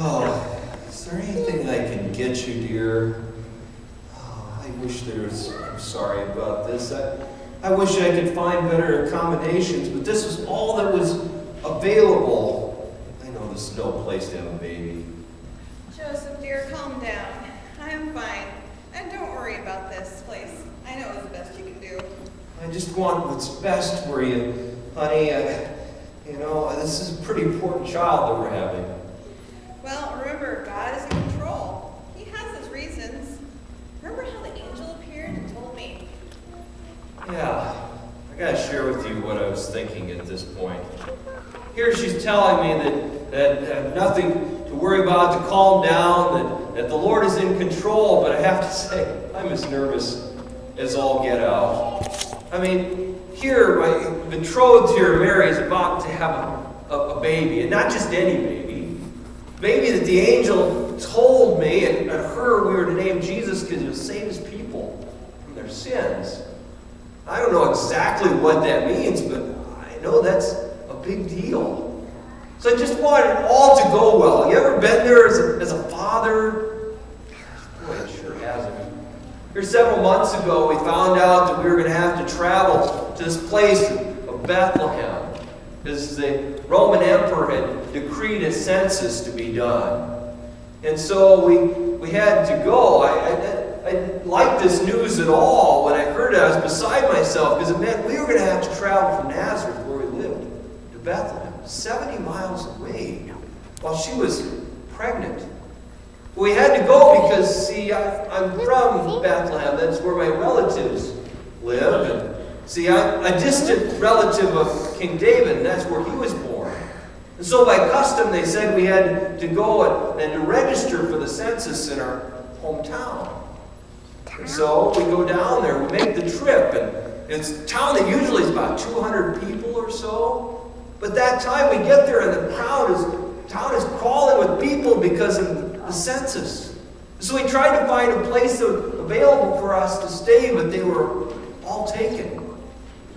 Oh, is there anything I can get you, dear? Oh, I wish I'm sorry about this. I wish I could find better accommodations, but this was all that was available. I know this is no place to have a baby. Joseph, dear, calm down. I am fine. And don't worry about this place. I know it's the best you can do. I just want what's best for you, honey. This is a pretty important child that we're having. Well, remember, God is in control. He has his reasons. Remember how the angel appeared and told me? Yeah, I gotta share with you what I was thinking at this point. Here she's telling me that nothing to worry about, to calm down, that the Lord is in control, but I have to say, I'm as nervous as all get out. I mean, here, my betrothed here, Mary, is about to have a baby, and not just any baby. Baby that the angel told me, and her we were to name Jesus because he would save his people from their sins. I don't know exactly what that means, but I know that's a big deal. So I just wanted it all to go well. You ever been there as a father? Boy, it sure hasn't. Here several months ago, we found out that we were going to have to travel to this place of Bethlehem because the Roman emperor had decreed a census to be done. And so we had to go. I didn't like this news at all. When I heard it, I was beside myself because it meant we were going to have to travel from Nazareth, where we lived, to Bethlehem, 70 miles away, while she was pregnant. We had to go because, see, I'm from Bethlehem. That's where my relatives live. And see, I'm a distant relative of King David, and that's where he was born. And so by custom, they said we had to go and to register for the census in our hometown. And so we go down there, we make the trip, and it's a town that usually is about 200 people or so. But that time we get there, and the town is crawling with people because of the census. So we tried to find a place available for us to stay, but they were all taken.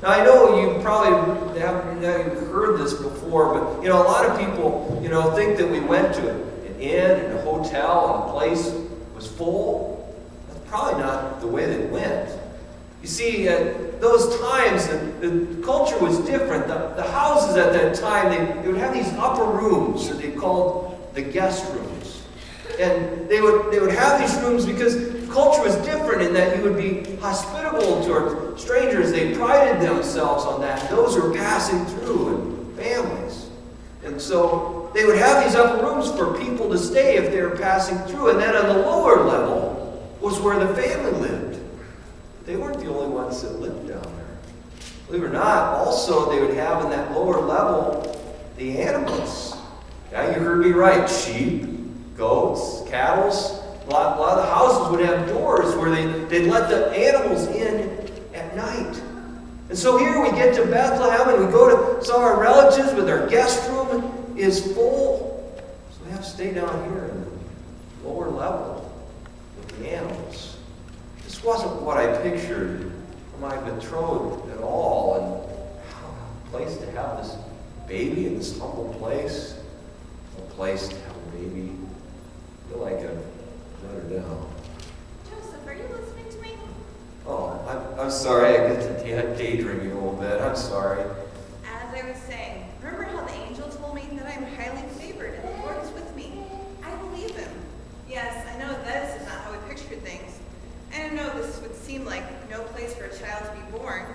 Now I know you probably haven't heard this before, but a lot of people think that we went to an inn and a hotel and the place was full. That's probably not the way that it went. You see, at those times, the culture was different. The houses at that time, they would have these upper rooms that they called the guest rooms. And they would have these rooms because the culture was different in that you would be hospitable toward strangers. They prided themselves on that. Those who were passing through and families. And so they would have these upper rooms for people to stay if they were passing through. And then on the lower level was where the family lived. They weren't the only ones that lived down there. Believe it or not, also they would have in that lower level the animals. Yeah, you heard me right. Sheep, goats, cattle. A lot of the houses would have doors where they'd let the animals in at night. And so here we get to Bethlehem and we go to some of our relatives, but their guest room is full. So we have to stay down here in the lower level with the animals. This wasn't what I pictured for my betrothed at all. And a place to have this baby in this humble place. A place to have a baby. I feel like I've let her down. Joseph, are you listening to me? Oh, I'm sorry. I get to daydreaming a little bit. I'm sorry. As I was saying, remember how the angel told me that I am highly favored and the Lord is with me? I believe him. Yes, I know this is not how we pictured things. And I know this would seem like no place for a child to be born.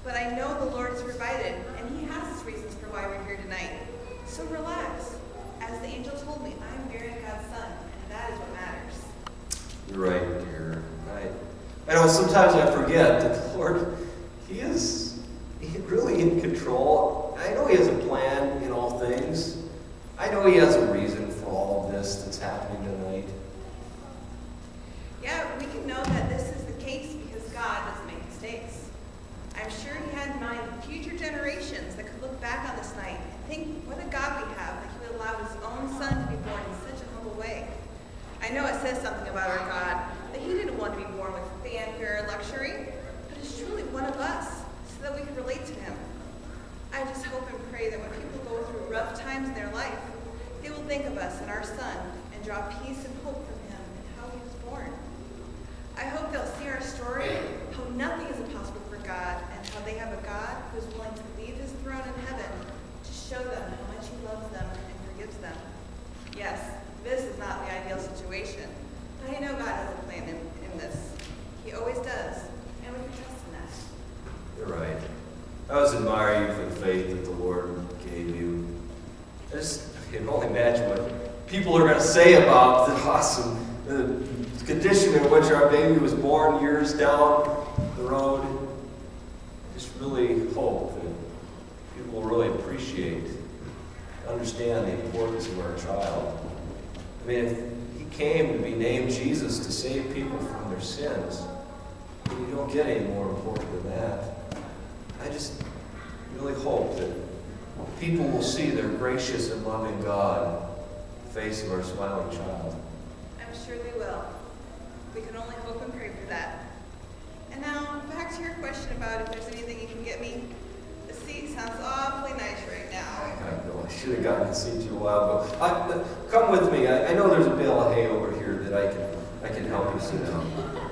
But I know the Lord has provided, and he has his reasons for why we're here tonight. So relax. As the angel told me, I am bearing God's son, and that is what matters. You're right, dear. I know sometimes I forget that the Lord, He is really in control. I know He has a plan in all things. I know He has a reason for all of this that's happening tonight. Yeah, we can know that this is the case because God doesn't make mistakes. I'm sure he had in mind future generations that could look back on this night and think what a God we have that he would allow his own son to be born in such a humble way. I know it says something about our God, that he didn't want to be born with fanfare and luxury, but is truly one of us so that we can relate to him. I just hope and pray that when people go through rough times in their life, they will think of us and our son and draw peace and hope from him and how he was born. I hope they'll see our story, how nothing is impossible for God, and how they have a God who is willing to leave his throne in heaven to show them how much he loves them and forgives them. Yes, this is not the ideal situation, but I know God has a plan in this. He always does, and we can trust in that. You're right. I always admire you for the faith that the Lord gave you. I can only imagine what people are going to say about the awesome condition in which our baby was born years down the road. I just really hope that people will really appreciate, understand the importance of our child. I mean, if he came to be named Jesus to save people from their sins, you don't get any more important than that. I just really hope that people will see their gracious and loving God in the face of our smiling child. I'm sure they will. We can only hope and pray for that. And now, back to your question about if there's anything you can get me. The seat sounds awfully nice right now. I know I should have gotten to see you a while ago. Come with me. I know there's a bale of hay over here that I can help you sit down.